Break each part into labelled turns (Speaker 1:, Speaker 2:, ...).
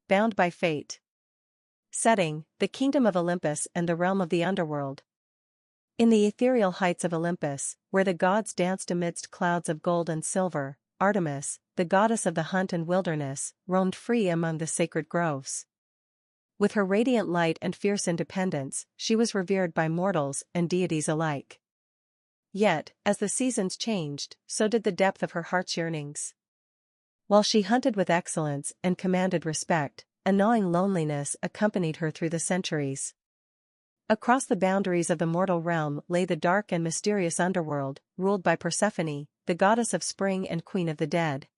Speaker 1: bound by fate. Setting, the kingdom of Olympus and the realm of the underworld. In the ethereal heights of Olympus, where the gods danced amidst clouds of gold and silver, Artemis, the goddess of the hunt and wilderness, roamed free among the sacred groves. With her radiant light and fierce independence, she was revered by mortals and deities alike. Yet, as the seasons changed, so did the depth of her heart's yearnings. While she hunted with excellence and commanded respect, a gnawing loneliness accompanied her through the centuries. Across the boundaries of the mortal realm lay the dark and mysterious underworld, ruled by Persephone, the goddess of spring and queen of the dead.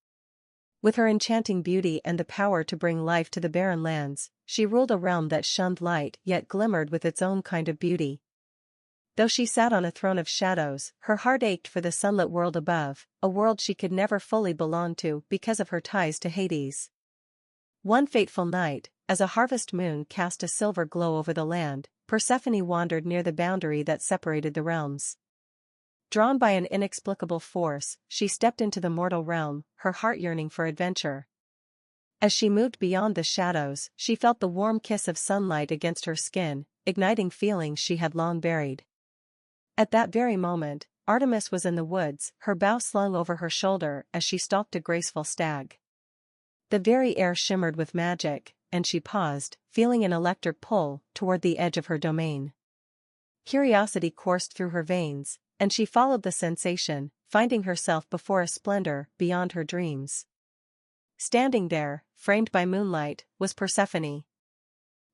Speaker 1: With her enchanting beauty and the power to bring life to the barren lands, she ruled a realm that shunned light yet glimmered with its own kind of beauty. Though she sat on a throne of shadows, her heart ached for the sunlit world above, a world she could never fully belong to because of her ties to Hades. One fateful night, as a harvest moon cast a silver glow over the land, Persephone wandered near the boundary that separated the realms. Drawn by an inexplicable force, she stepped into the mortal realm, her heart yearning for adventure. As she moved beyond the shadows, she felt the warm kiss of sunlight against her skin, igniting feelings she had long buried. At that very moment, Artemis was in the woods, her bow slung over her shoulder as she stalked a graceful stag. The very air shimmered with magic, and she paused, feeling an electric pull toward the edge of her domain. Curiosity coursed through her veins, and she followed the sensation, finding herself before a splendor beyond her dreams. Standing there, framed by moonlight, was Persephone.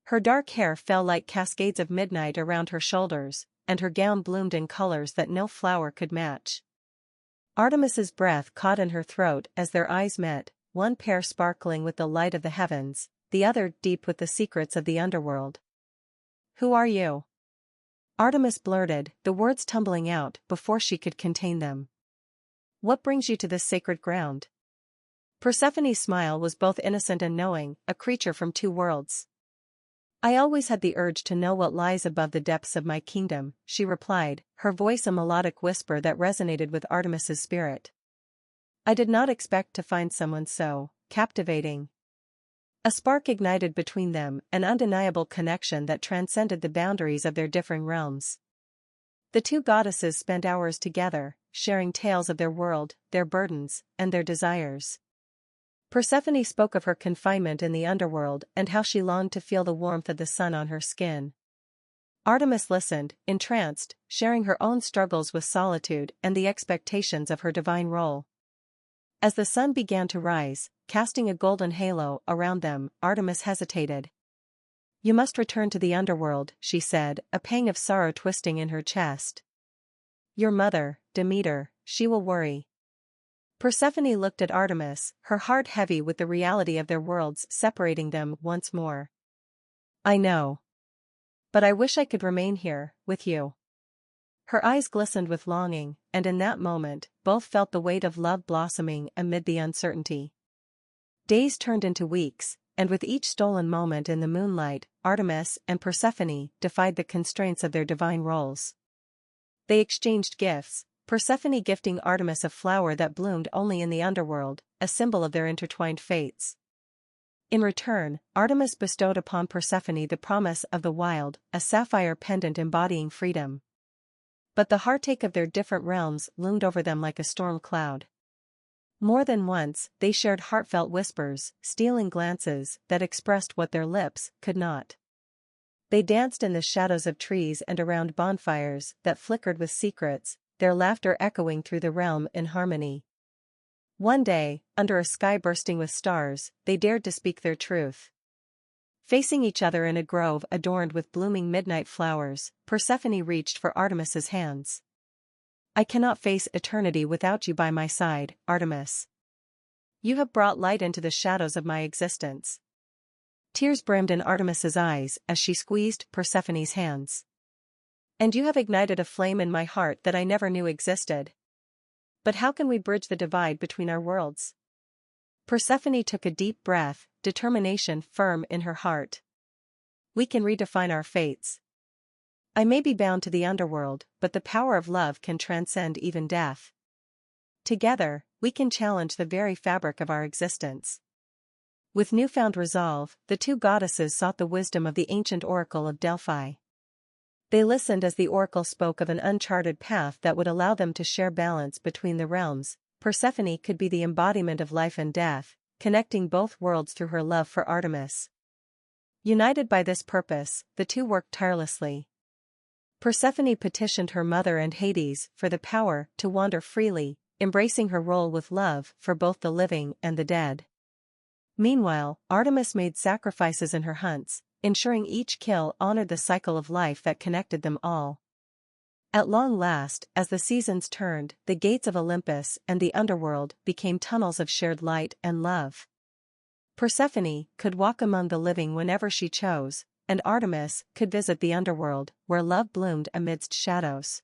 Speaker 1: Her dark hair fell like cascades of midnight around her shoulders, and her gown bloomed in colors that no flower could match. Artemis's breath caught in her throat as their eyes met, one pair sparkling with the light of the heavens, the other deep with the secrets of the underworld. "Who are you?" Artemis blurted, the words tumbling out before she could contain them. "What brings you to this sacred ground?" Persephone's smile was both innocent and knowing, a creature from two worlds. "I always had the urge to know what lies above the depths of my kingdom," she replied, her voice a melodic whisper that resonated with Artemis's spirit. "I did not expect to find someone so captivating." A spark ignited between them, an undeniable connection that transcended the boundaries of their differing realms. The two goddesses spent hours together, sharing tales of their world, their burdens, and their desires. Persephone spoke of her confinement in the underworld and how she longed to feel the warmth of the sun on her skin. Artemis listened, entranced, sharing her own struggles with solitude and the expectations of her divine role. As the sun began to rise, casting a golden halo around them, Artemis hesitated. "You must return to the underworld," she said, a pang of sorrow twisting in her chest. "Your mother, Demeter, she will worry." Persephone looked at Artemis, her heart heavy with the reality of their worlds separating them once more. "I know. But I wish I could remain here, with you." Her eyes glistened with longing, and in that moment, both felt the weight of love blossoming amid the uncertainty. Days turned into weeks, and with each stolen moment in the moonlight, Artemis and Persephone defied the constraints of their divine roles. They exchanged gifts, Persephone gifting Artemis a flower that bloomed only in the underworld, a symbol of their intertwined fates. In return, Artemis bestowed upon Persephone the promise of the wild, a sapphire pendant embodying freedom. But the heartache of their different realms loomed over them like a storm cloud. More than once, they shared heartfelt whispers, stealing glances that expressed what their lips could not. They danced in the shadows of trees and around bonfires that flickered with secrets, their laughter echoing through the realm in harmony. One day, under a sky bursting with stars, they dared to speak their truth. Facing each other in a grove adorned with blooming midnight flowers, Persephone reached for Artemis's hands. "I cannot face eternity without you by my side, Artemis. You have brought light into the shadows of my existence." Tears brimmed in Artemis's eyes as she squeezed Persephone's hands. "And you have ignited a flame in my heart that I never knew existed. But how can we bridge the divide between our worlds?" Persephone took a deep breath, determination firm in her heart. "We can redefine our fates. I may be bound to the underworld, but the power of love can transcend even death. Together, we can challenge the very fabric of our existence." With newfound resolve, the two goddesses sought the wisdom of the ancient oracle of Delphi. They listened as the oracle spoke of an uncharted path that would allow them to share balance between the realms. Persephone could be the embodiment of life and death, connecting both worlds through her love for Artemis. United by this purpose, the two worked tirelessly. Persephone petitioned her mother and Hades for the power to wander freely, embracing her role with love for both the living and the dead. Meanwhile, Artemis made sacrifices in her hunts, ensuring each kill honored the cycle of life that connected them all. At long last, as the seasons turned, the gates of Olympus and the underworld became tunnels of shared light and love. Persephone could walk among the living whenever she chose, and Artemis could visit the underworld, where love bloomed amidst shadows.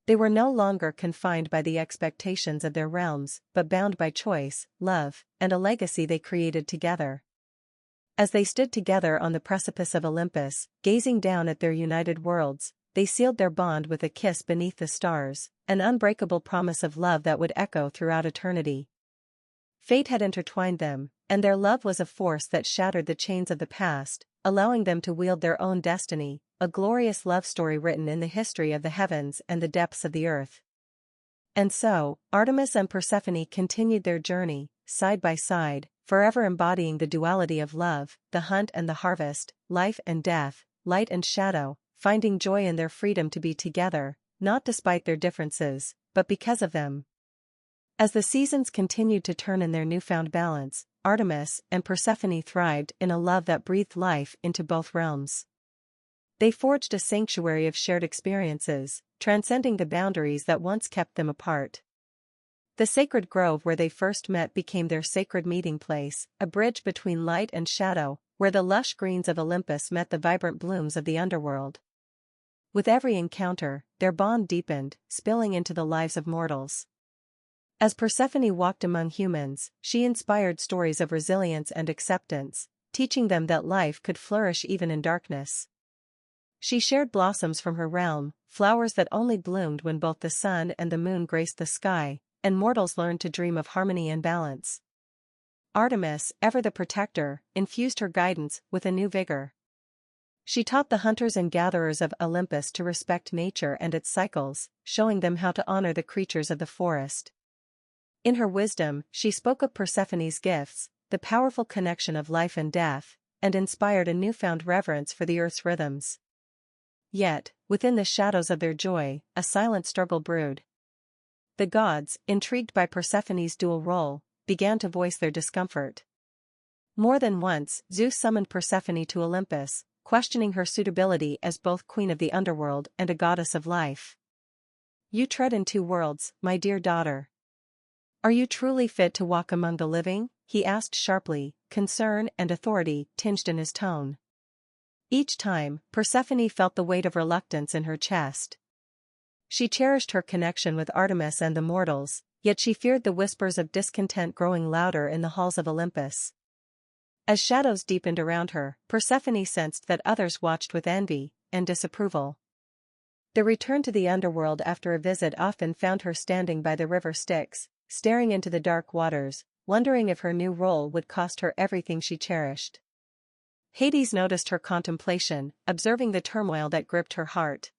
Speaker 1: They were no longer confined by the expectations of their realms, but bound by choice, love, and a legacy they created together. As they stood together on the precipice of Olympus, gazing down at their united worlds, they sealed their bond with a kiss beneath the stars, an unbreakable promise of love that would echo throughout eternity. Fate had intertwined them, and their love was a force that shattered the chains of the past, allowing them to wield their own destiny, a glorious love story written in the history of the heavens and the depths of the earth. And so, Artemis and Persephone continued their journey, side by side, forever embodying the duality of love, the hunt and the harvest, life and death, light and shadow, finding joy in their freedom to be together, not despite their differences, but because of them. As the seasons continued to turn in their newfound balance, Artemis and Persephone thrived in a love that breathed life into both realms. They forged a sanctuary of shared experiences, transcending the boundaries that once kept them apart. The sacred grove where they first met became their sacred meeting place, a bridge between light and shadow, where the lush greens of Olympus met the vibrant blooms of the underworld. With every encounter, their bond deepened, spilling into the lives of mortals. As Persephone walked among humans, she inspired stories of resilience and acceptance, teaching them that life could flourish even in darkness. She shared blossoms from her realm, flowers that only bloomed when both the sun and the moon graced the sky, and mortals learned to dream of harmony and balance. Artemis, ever the protector, infused her guidance with a new vigor. She taught the hunters and gatherers of Olympus to respect nature and its cycles, showing them how to honor the creatures of the forest. In her wisdom, she spoke of Persephone's gifts, the powerful connection of life and death, and inspired a newfound reverence for the earth's rhythms. Yet, within the shadows of their joy, a silent struggle brewed. The gods, intrigued by Persephone's dual role, began to voice their discomfort. More than once, Zeus summoned Persephone to Olympus, questioning her suitability as both queen of the underworld and a goddess of life. "You tread in two worlds, my dear daughter. Are you truly fit to walk among the living?" he asked sharply, concern and authority tinged in his tone. Each time, Persephone felt the weight of reluctance in her chest. She cherished her connection with Artemis and the mortals, yet she feared the whispers of discontent growing louder in the halls of Olympus. As shadows deepened around her, Persephone sensed that others watched with envy and disapproval. The return to the underworld after a visit often found her standing by the river Styx, staring into the dark waters, wondering if her new role would cost her everything she cherished. Hades noticed her contemplation, observing the turmoil that gripped her heart.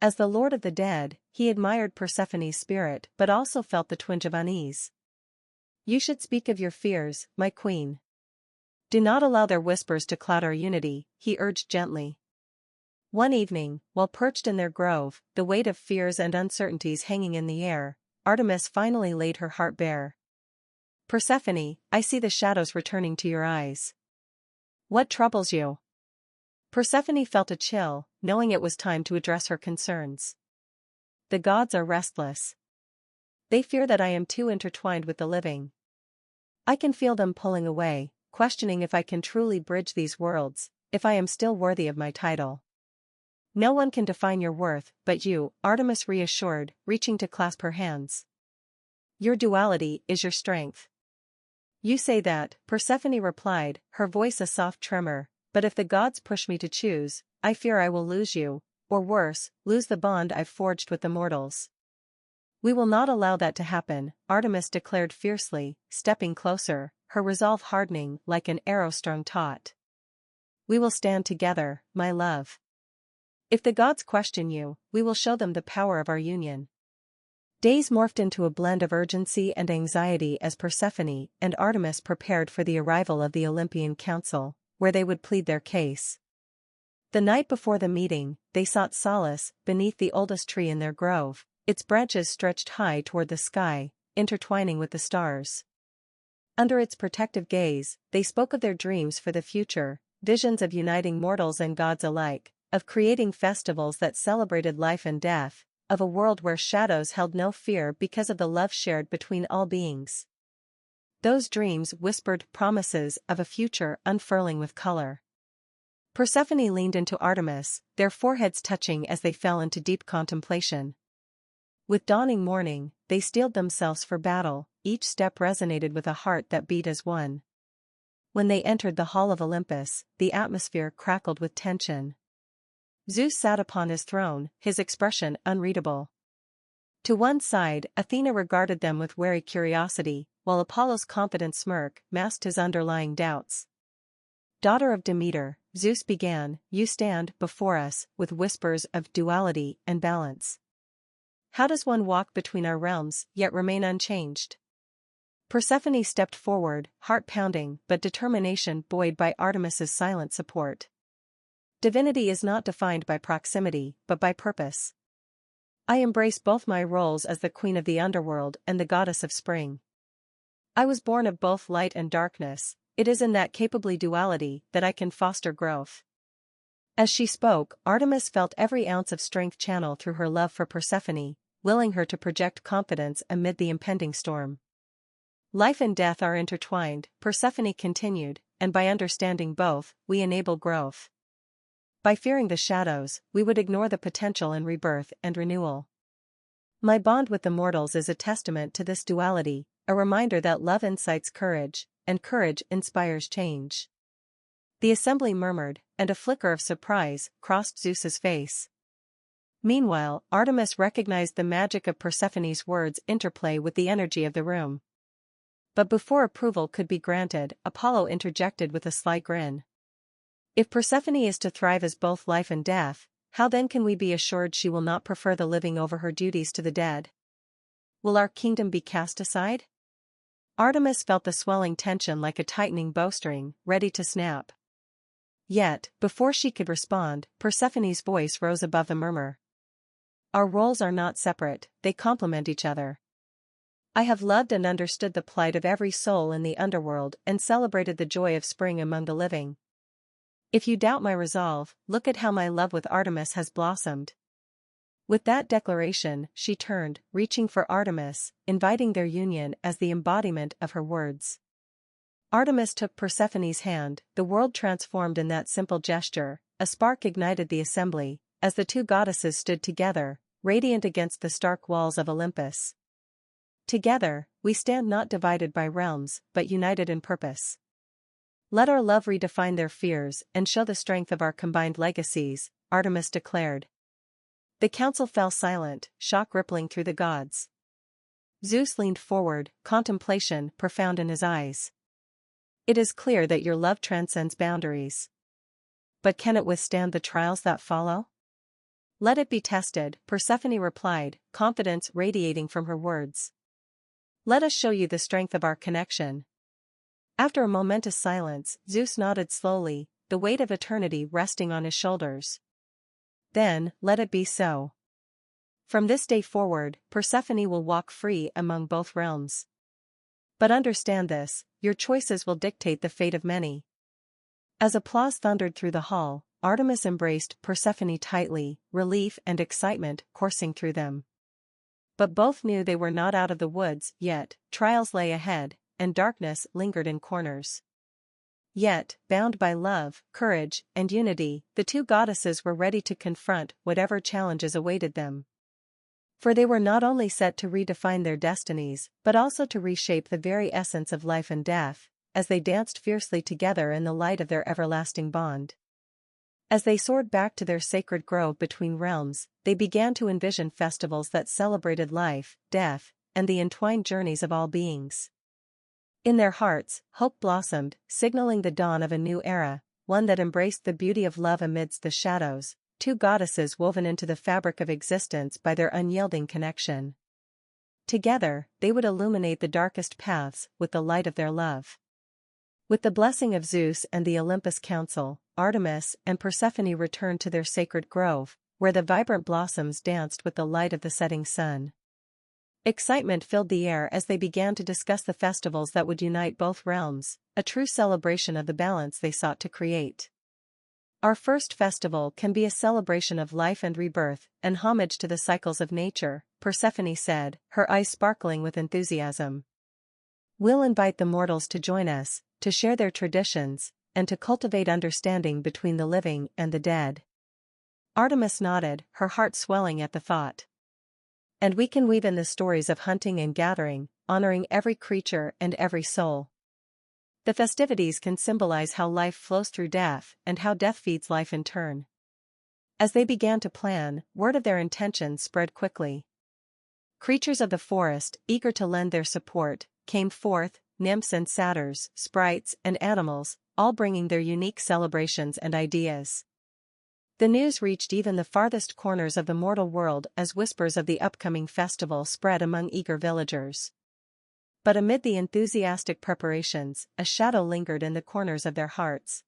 Speaker 1: As the lord of the dead, he admired Persephone's spirit but also felt the twinge of unease. "You should speak of your fears, my queen. Do not allow their whispers to cloud our unity," he urged gently. One evening, while perched in their grove, the weight of fears and uncertainties hanging in the air, Artemis finally laid her heart bare. "Persephone, I see the shadows returning to your eyes. What troubles you?" Persephone felt a chill, knowing it was time to address her concerns. "The gods are restless. They fear that I am too intertwined with the living. I can feel them pulling away, questioning if I can truly bridge these worlds, if I am still worthy of my title." "No one can define your worth but you," Artemis reassured, reaching to clasp her hands. "Your duality is your strength." "You say that," Persephone replied, her voice a soft tremor, "but if the gods push me to choose, I fear I will lose you, or worse, lose the bond I've forged with the mortals." "We will not allow that to happen," Artemis declared fiercely, stepping closer, her resolve hardening like an arrow strung taut. "We will stand together, my love. If the gods question you, we will show them the power of our union." Days morphed into a blend of urgency and anxiety as Persephone and Artemis prepared for the arrival of the Olympian Council, where they would plead their case. The night before the meeting, they sought solace beneath the oldest tree in their grove, its branches stretched high toward the sky, intertwining with the stars. Under its protective gaze, they spoke of their dreams for the future, visions of uniting mortals and gods alike, of creating festivals that celebrated life and death, of a world where shadows held no fear because of the love shared between all beings. Those dreams whispered promises of a future unfurling with color. Persephone leaned into Artemis, their foreheads touching as they fell into deep contemplation. With dawning morning, they steeled themselves for battle, each step resonated with a heart that beat as one. When they entered the hall of Olympus, the atmosphere crackled with tension. Zeus sat upon his throne, his expression unreadable. To one side, Athena regarded them with wary curiosity, while Apollo's confident smirk masked his underlying doubts. "Daughter of Demeter," Zeus began, "you stand before us with whispers of duality and balance. How does one walk between our realms yet remain unchanged?" Persephone stepped forward, heart pounding but determination buoyed by Artemis's silent support. "Divinity is not defined by proximity, but by purpose. I embrace both my roles as the queen of the underworld and the goddess of spring. I was born of both light and darkness. It is in that capably duality that I can foster growth." As she spoke, Artemis felt every ounce of strength channel through her love for Persephone, willing her to project confidence amid the impending storm. "Life and death are intertwined," Persephone continued, "and by understanding both, we enable growth. By fearing the shadows, we would ignore the potential in rebirth and renewal. My bond with the mortals is a testament to this duality, a reminder that love incites courage, and courage inspires change." The assembly murmured, and a flicker of surprise crossed Zeus's face. Meanwhile, Artemis recognized the magic of Persephone's words interplay with the energy of the room. But before approval could be granted, Apollo interjected with a sly grin. "If Persephone is to thrive as both life and death, how then can we be assured she will not prefer the living over her duties to the dead? Will our kingdom be cast aside?" Artemis felt the swelling tension like a tightening bowstring, ready to snap. Yet, before she could respond, Persephone's voice rose above the murmur. "Our roles are not separate, they complement each other. I have loved and understood the plight of every soul in the underworld and celebrated the joy of spring among the living. If you doubt my resolve, look at how my love with Artemis has blossomed." With that declaration, she turned, reaching for Artemis, inviting their union as the embodiment of her words. Artemis took Persephone's hand, the world transformed in that simple gesture. A spark ignited the assembly, as the two goddesses stood together, radiant against the stark walls of Olympus. "Together, we stand not divided by realms, but united in purpose. Let our love redefine their fears and show the strength of our combined legacies," Artemis declared. The council fell silent, shock rippling through the gods. Zeus leaned forward, contemplation profound in his eyes. "It is clear that your love transcends boundaries. But can it withstand the trials that follow?" "Let it be tested," Persephone replied, confidence radiating from her words. "Let us show you the strength of our connection." After a momentous silence, Zeus nodded slowly, the weight of eternity resting on his shoulders. "Then, let it be so. From this day forward, Persephone will walk free among both realms. But understand this, your choices will dictate the fate of many." As applause thundered through the hall, Artemis embraced Persephone tightly, relief and excitement coursing through them. But both knew they were not out of the woods yet, trials lay ahead, and darkness lingered in corners. Yet, bound by love, courage, and unity, the two goddesses were ready to confront whatever challenges awaited them. For they were not only set to redefine their destinies, but also to reshape the very essence of life and death, as they danced fiercely together in the light of their everlasting bond. As they soared back to their sacred grove between realms, they began to envision festivals that celebrated life, death, and the entwined journeys of all beings. In their hearts, hope blossomed, signaling the dawn of a new era, one that embraced the beauty of love amidst the shadows, two goddesses woven into the fabric of existence by their unyielding connection. Together, they would illuminate the darkest paths with the light of their love. With the blessing of Zeus and the Olympus Council, Artemis and Persephone returned to their sacred grove, where the vibrant blossoms danced with the light of the setting sun. Excitement filled the air as they began to discuss the festivals that would unite both realms, a true celebration of the balance they sought to create. Our first festival can be a celebration of life and rebirth, and homage to the cycles of nature, Persephone said, her eyes sparkling with enthusiasm. We'll invite the mortals to join us, to share their traditions, and to cultivate understanding between the living and the dead. Artemis nodded, her heart swelling at the thought. And we can weave in the stories of hunting and gathering, honoring every creature and every soul. The festivities can symbolize how life flows through death and how death feeds life in turn. As they began to plan, word of their intentions spread quickly. Creatures of the forest, eager to lend their support, came forth, nymphs and satyrs, sprites and animals, all bringing their unique celebrations and ideas. The news reached even the farthest corners of the mortal world as whispers of the upcoming festival spread among eager villagers. But amid the enthusiastic preparations, a shadow lingered in the corners of their hearts.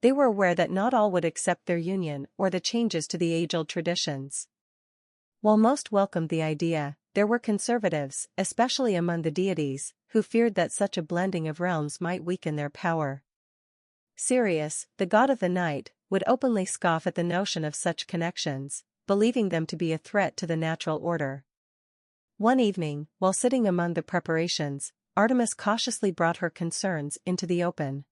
Speaker 1: They were aware that not all would accept their union or the changes to the age-old traditions. While most welcomed the idea, there were conservatives, especially among the deities, who feared that such a blending of realms might weaken their power. Sirius, the god of the night, would openly scoff at the notion of such connections, believing them to be a threat to the natural order. One evening, while sitting among the preparations, Artemis cautiously brought her concerns into the open.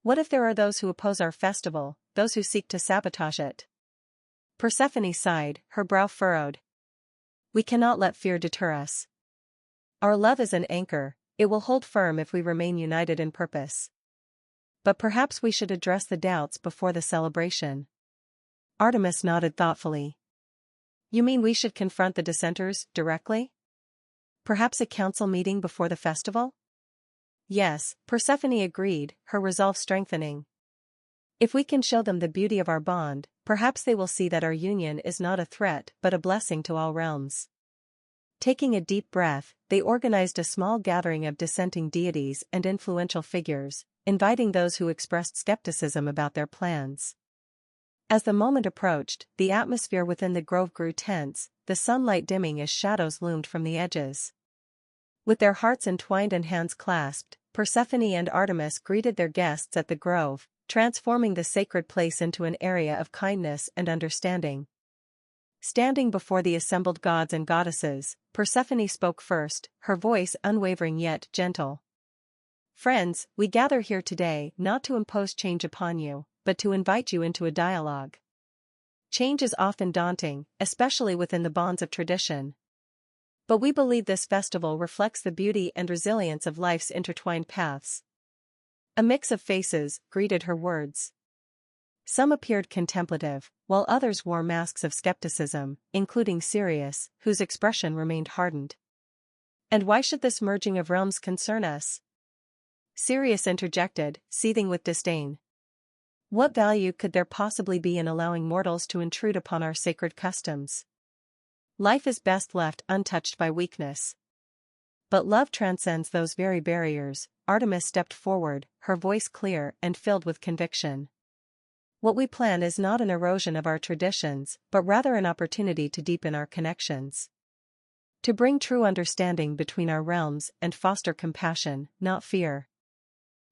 Speaker 1: What if there are those who oppose our festival, those who seek to sabotage it? Persephone sighed, her brow furrowed. We cannot let fear deter us. Our love is an anchor, it will hold firm if we remain united in purpose. But perhaps we should address the doubts before the celebration. Artemis nodded thoughtfully. You mean we should confront the dissenters directly? Perhaps a council meeting before the festival? Yes, Persephone agreed, her resolve strengthening. If we can show them the beauty of our bond, perhaps they will see that our union is not a threat but a blessing to all realms. Taking a deep breath, they organized a small gathering of dissenting deities and influential figures, inviting those who expressed skepticism about their plans. As the moment approached, the atmosphere within the grove grew tense, the sunlight dimming as shadows loomed from the edges. With their hearts entwined and hands clasped, Persephone and Artemis greeted their guests at the grove, transforming the sacred place into an area of kindness and understanding. Standing before the assembled gods and goddesses, Persephone spoke first, her voice unwavering yet gentle. Friends, we gather here today not to impose change upon you, but to invite you into a dialogue. Change is often daunting, especially within the bonds of tradition. But we believe this festival reflects the beauty and resilience of life's intertwined paths. A mix of faces greeted her words. Some appeared contemplative, while others wore masks of skepticism, including Sirius, whose expression remained hardened. And why should this merging of realms concern us? Sirius interjected, seething with disdain. What value could there possibly be in allowing mortals to intrude upon our sacred customs? Life is best left untouched by weakness. But love transcends those very barriers. Artemis stepped forward, her voice clear and filled with conviction. What we plan is not an erosion of our traditions, but rather an opportunity to deepen our connections. To bring true understanding between our realms and foster compassion, not fear.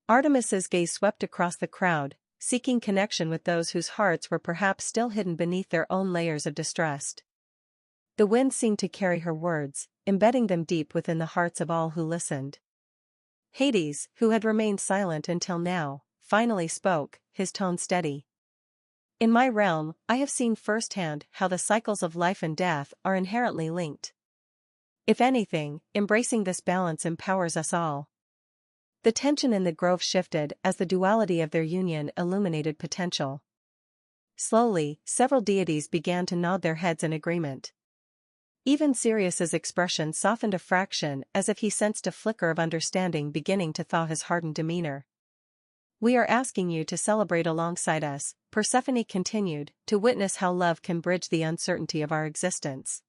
Speaker 1: Artemis's gaze swept across the crowd, seeking connection with those whose hearts were perhaps still hidden beneath their own layers of distrust. The wind seemed to carry her words, embedding them deep within the hearts of all who listened. Hades, who had remained silent until now, finally spoke, his tone steady. In my realm, I have seen firsthand how the cycles of life and death are inherently linked. If anything, embracing this balance empowers us all. The tension in the grove shifted as the duality of their union illuminated potential. Slowly, several deities began to nod their heads in agreement. Even Sirius's expression softened a fraction as if he sensed a flicker of understanding beginning to thaw his hardened demeanor. "We are asking you to celebrate alongside us," Persephone continued, "to witness how love can bridge the uncertainty of our existence.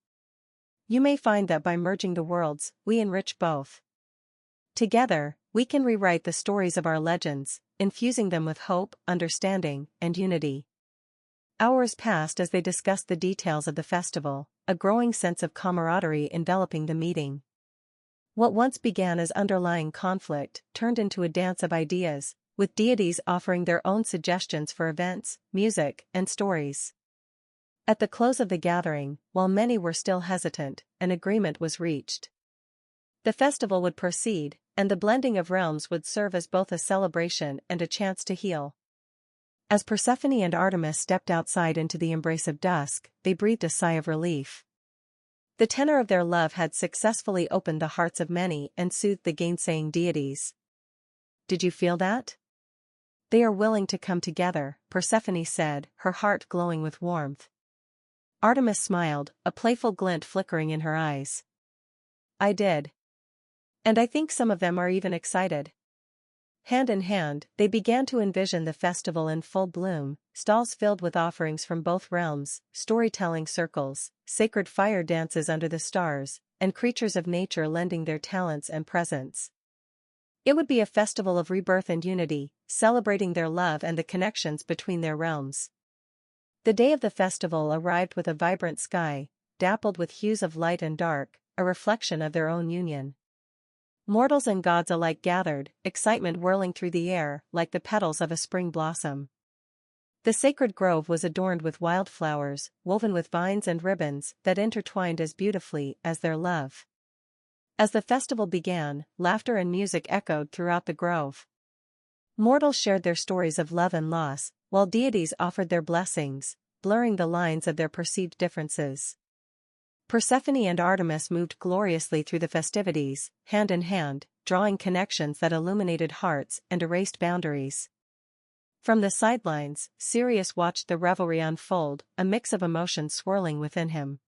Speaker 1: You may find that by merging the worlds, we enrich both. Together, we can rewrite the stories of our legends, infusing them with hope, understanding, and unity." Hours passed as they discussed the details of the festival, a growing sense of camaraderie enveloping the meeting. What once began as underlying conflict turned into a dance of ideas, with deities offering their own suggestions for events, music, and stories. At the close of the gathering, while many were still hesitant, an agreement was reached. The festival would proceed, and the blending of realms would serve as both a celebration and a chance to heal. As Persephone and Artemis stepped outside into the embrace of dusk, they breathed a sigh of relief. The tenor of their love had successfully opened the hearts of many and soothed the gainsaying deities. "Did you feel that? They are willing to come together," Persephone said, her heart glowing with warmth. Artemis smiled, a playful glint flickering in her eyes. "I did. And I think some of them are even excited." Hand in hand, they began to envision the festival in full bloom, stalls filled with offerings from both realms, storytelling circles, sacred fire dances under the stars, and creatures of nature lending their talents and presence. It would be a festival of rebirth and unity, celebrating their love and the connections between their realms. The day of the festival arrived with a vibrant sky, dappled with hues of light and dark, a reflection of their own union. Mortals and gods alike gathered, excitement whirling through the air like the petals of a spring blossom. The sacred grove was adorned with wildflowers, woven with vines and ribbons that intertwined as beautifully as their love. As the festival began, laughter and music echoed throughout the grove. Mortals shared their stories of love and loss, while deities offered their blessings, blurring the lines of their perceived differences. Persephone and Artemis moved gloriously through the festivities, hand in hand, drawing connections that illuminated hearts and erased boundaries. From the sidelines, Sirius watched the revelry unfold, a mix of emotions swirling within him.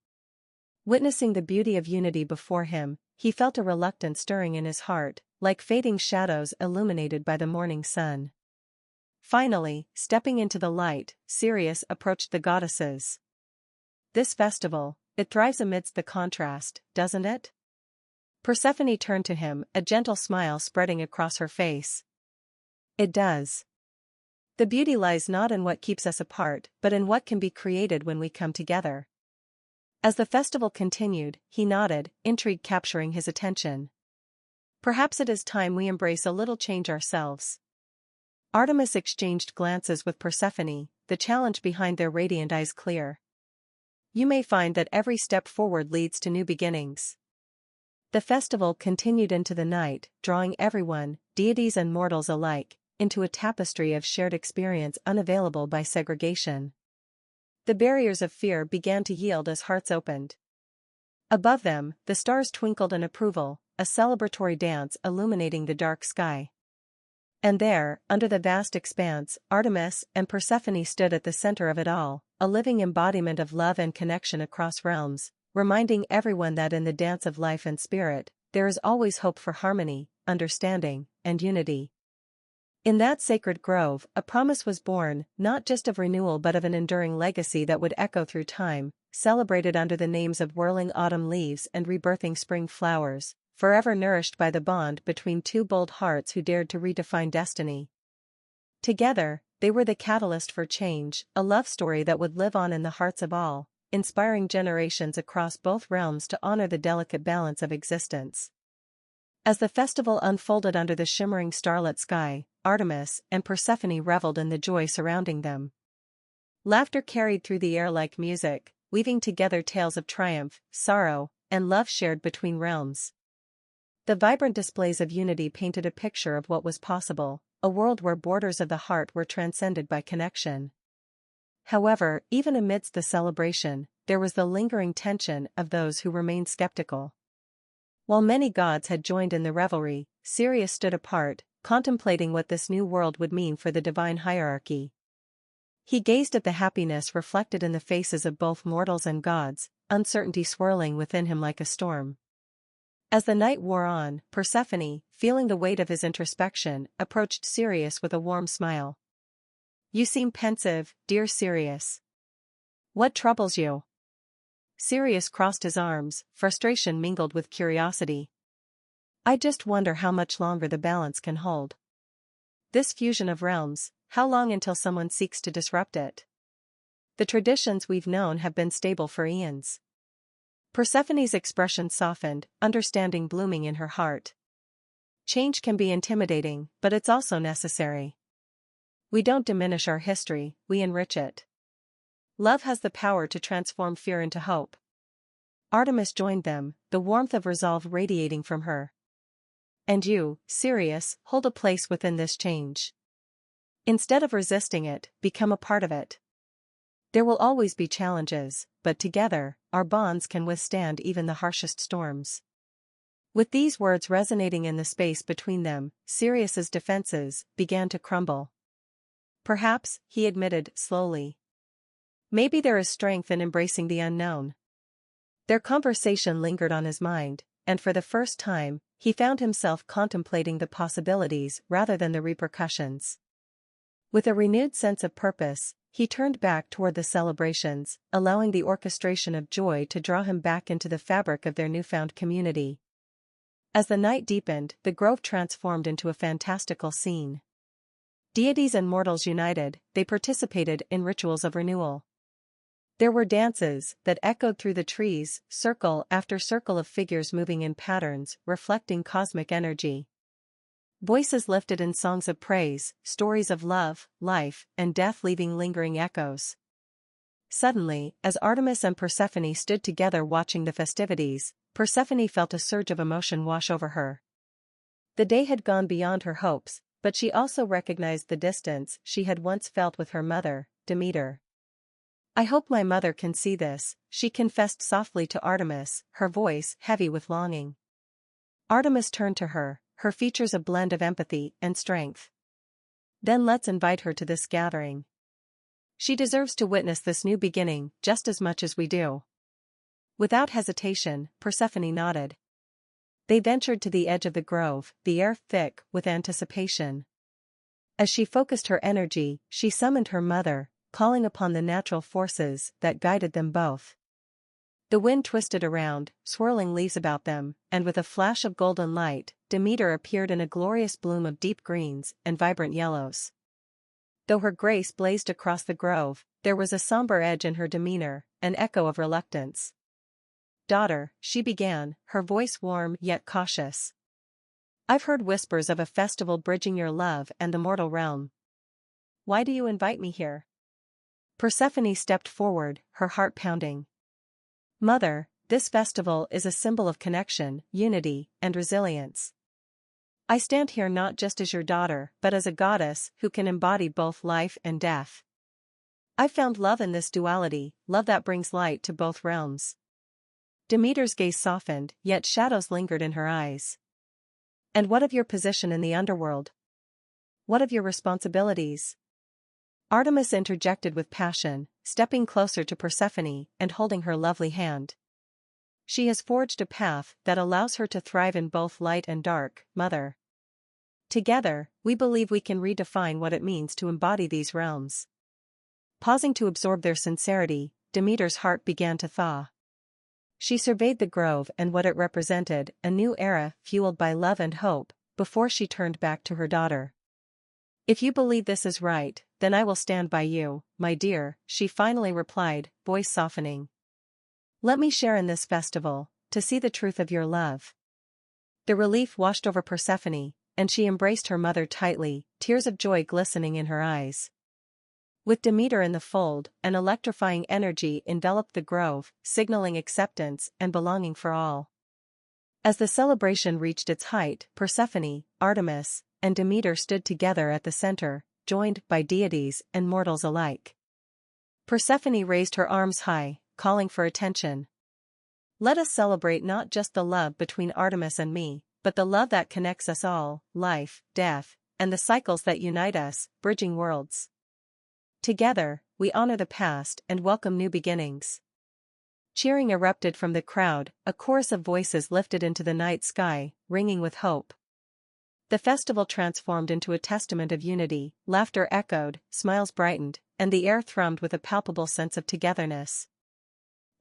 Speaker 1: Witnessing the beauty of unity before him, he felt a reluctance stirring in his heart, like fading shadows illuminated by the morning sun. Finally, stepping into the light, Sirius approached the goddesses. "This festival, it thrives amidst the contrast, doesn't it?" Persephone turned to him, a gentle smile spreading across her face. "It does. The beauty lies not in what keeps us apart, but in what can be created when we come together." As the festival continued, he nodded, intrigue capturing his attention. "Perhaps it is time we embrace a little change ourselves." Artemis exchanged glances with Persephone, the challenge behind their radiant eyes clear. "You may find that every step forward leads to new beginnings." The festival continued into the night, drawing everyone, deities and mortals alike, into a tapestry of shared experience unavailable by segregation. The barriers of fear began to yield as hearts opened. Above them, the stars twinkled in approval, a celebratory dance illuminating the dark sky. And there, under the vast expanse, Artemis and Persephone stood at the center of it all, a living embodiment of love and connection across realms, reminding everyone that in the dance of life and spirit, there is always hope for harmony, understanding, and unity. In that sacred grove, a promise was born, not just of renewal but of an enduring legacy that would echo through time, celebrated under the names of whirling autumn leaves and rebirthing spring flowers, forever nourished by the bond between two bold hearts who dared to redefine destiny. Together, they were the catalyst for change, a love story that would live on in the hearts of all, inspiring generations across both realms to honor the delicate balance of existence. As the festival unfolded under the shimmering starlit sky, Artemis and Persephone reveled in the joy surrounding them. Laughter carried through the air like music, weaving together tales of triumph, sorrow, and love shared between realms. The vibrant displays of unity painted a picture of what was possible, a world where borders of the heart were transcended by connection. However, even amidst the celebration, there was the lingering tension of those who remained skeptical. While many gods had joined in the revelry, Sirius stood apart, contemplating what this new world would mean for the divine hierarchy. He gazed at the happiness reflected in the faces of both mortals and gods, uncertainty swirling within him like a storm. As the night wore on, Persephone, feeling the weight of his introspection, approached Sirius with a warm smile. "You seem pensive, dear Sirius. What troubles you?" Sirius crossed his arms, frustration mingled with curiosity. "I just wonder how much longer the balance can hold. This fusion of realms, how long until someone seeks to disrupt it? The traditions we've known have been stable for eons." Persephone's expression softened, understanding blooming in her heart. "Change can be intimidating, but it's also necessary. We don't diminish our history, we enrich it. Love has the power to transform fear into hope." Artemis joined them, the warmth of resolve radiating from her. "And you, Sirius, hold a place within this change. Instead of resisting it, become a part of it. There will always be challenges, but together, our bonds can withstand even the harshest storms." With these words resonating in the space between them, Sirius's defenses began to crumble. "Perhaps," he admitted slowly. "Maybe there is strength in embracing the unknown." Their conversation lingered on his mind, and for the first time, he found himself contemplating the possibilities rather than the repercussions. With a renewed sense of purpose, he turned back toward the celebrations, allowing the orchestration of joy to draw him back into the fabric of their newfound community. As the night deepened, the grove transformed into a fantastical scene. Deities and mortals united, they participated in rituals of renewal. There were dances that echoed through the trees, circle after circle of figures moving in patterns, reflecting cosmic energy. Voices lifted in songs of praise, stories of love, life, and death leaving lingering echoes. Suddenly, as Artemis and Persephone stood together watching the festivities, Persephone felt a surge of emotion wash over her. The day had gone beyond her hopes, but she also recognized the distance she had once felt with her mother, Demeter. "I hope my mother can see this," she confessed softly to Artemis, her voice heavy with longing. Artemis turned to her, her features a blend of empathy and strength. "Then let's invite her to this gathering. She deserves to witness this new beginning just as much as we do." Without hesitation, Persephone nodded. They ventured to the edge of the grove, the air thick with anticipation. As she focused her energy, she summoned her mother, calling upon the natural forces that guided them both. The wind twisted around, swirling leaves about them, and with a flash of golden light, Demeter appeared in a glorious bloom of deep greens and vibrant yellows. Though her grace blazed across the grove, there was a somber edge in her demeanor, an echo of reluctance. "Daughter," she began, her voice warm yet cautious. "I've heard whispers of a festival bridging your love and the mortal realm. Why do you invite me here?" Persephone stepped forward, her heart pounding. "Mother, this festival is a symbol of connection, unity, and resilience. I stand here not just as your daughter but as a goddess who can embody both life and death. I've found love in this duality, love that brings light to both realms." Demeter's gaze softened, yet shadows lingered in her eyes. "And what of your position in the underworld? What of your responsibilities?" Artemis interjected with passion, stepping closer to Persephone and holding her lovely hand. "She has forged a path that allows her to thrive in both light and dark, Mother. Together, we believe we can redefine what it means to embody these realms." Pausing to absorb their sincerity, Demeter's heart began to thaw. She surveyed the grove and what it represented, a new era fueled by love and hope, before she turned back to her daughter. "If you believe this is right, then I will stand by you, my dear," she finally replied, voice softening. "Let me share in this festival, to see the truth of your love." The relief washed over Persephone, and she embraced her mother tightly, tears of joy glistening in her eyes. With Demeter in the fold, an electrifying energy enveloped the grove, signaling acceptance and belonging for all. As the celebration reached its height, Persephone, Artemis, and Demeter stood together at the center, joined by deities and mortals alike. Persephone raised her arms high, calling for attention. "Let us celebrate not just the love between Artemis and me, but the love that connects us all, life, death, and the cycles that unite us, bridging worlds." Together, we honor the past and welcome new beginnings. Cheering erupted from the crowd, a chorus of voices lifted into the night sky, ringing with hope. The festival transformed into a testament of unity, laughter echoed, smiles brightened, and the air thrummed with a palpable sense of togetherness.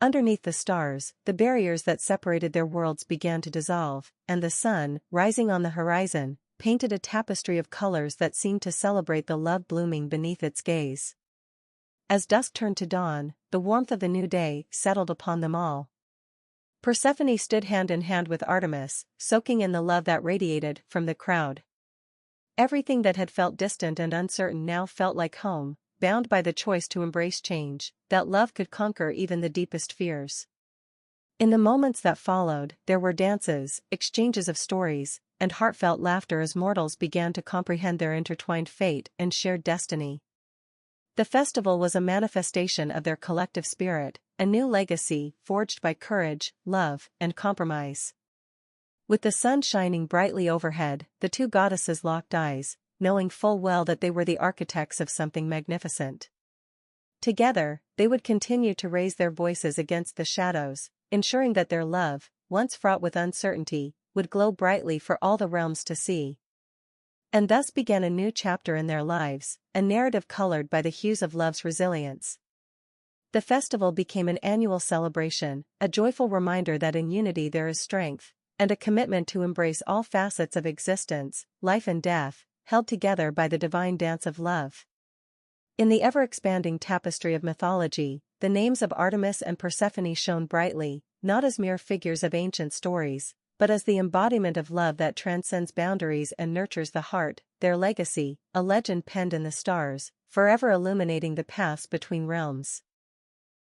Speaker 1: Underneath the stars, the barriers that separated their worlds began to dissolve, and the sun, rising on the horizon, painted a tapestry of colors that seemed to celebrate the love blooming beneath its gaze. As dusk turned to dawn, the warmth of the new day settled upon them all. Persephone stood hand in hand with Artemis, soaking in the love that radiated from the crowd. Everything that had felt distant and uncertain now felt like home, bound by the choice to embrace change, that love could conquer even the deepest fears. In the moments that followed, there were dances, exchanges of stories, and heartfelt laughter as mortals began to comprehend their intertwined fate and shared destiny. The festival was a manifestation of their collective spirit, a new legacy forged by courage, love, and compromise. With the sun shining brightly overhead, the two goddesses locked eyes, knowing full well that they were the architects of something magnificent. Together, they would continue to raise their voices against the shadows, ensuring that their love, once fraught with uncertainty, would glow brightly for all the realms to see. And thus began a new chapter in their lives, a narrative colored by the hues of love's resilience. The festival became an annual celebration, a joyful reminder that in unity there is strength, and a commitment to embrace all facets of existence, life and death, held together by the divine dance of love. In the ever-expanding tapestry of mythology, the names of Artemis and Persephone shone brightly, not as mere figures of ancient stories, but as the embodiment of love that transcends boundaries and nurtures the heart, their legacy, a legend penned in the stars, forever illuminating the paths between realms.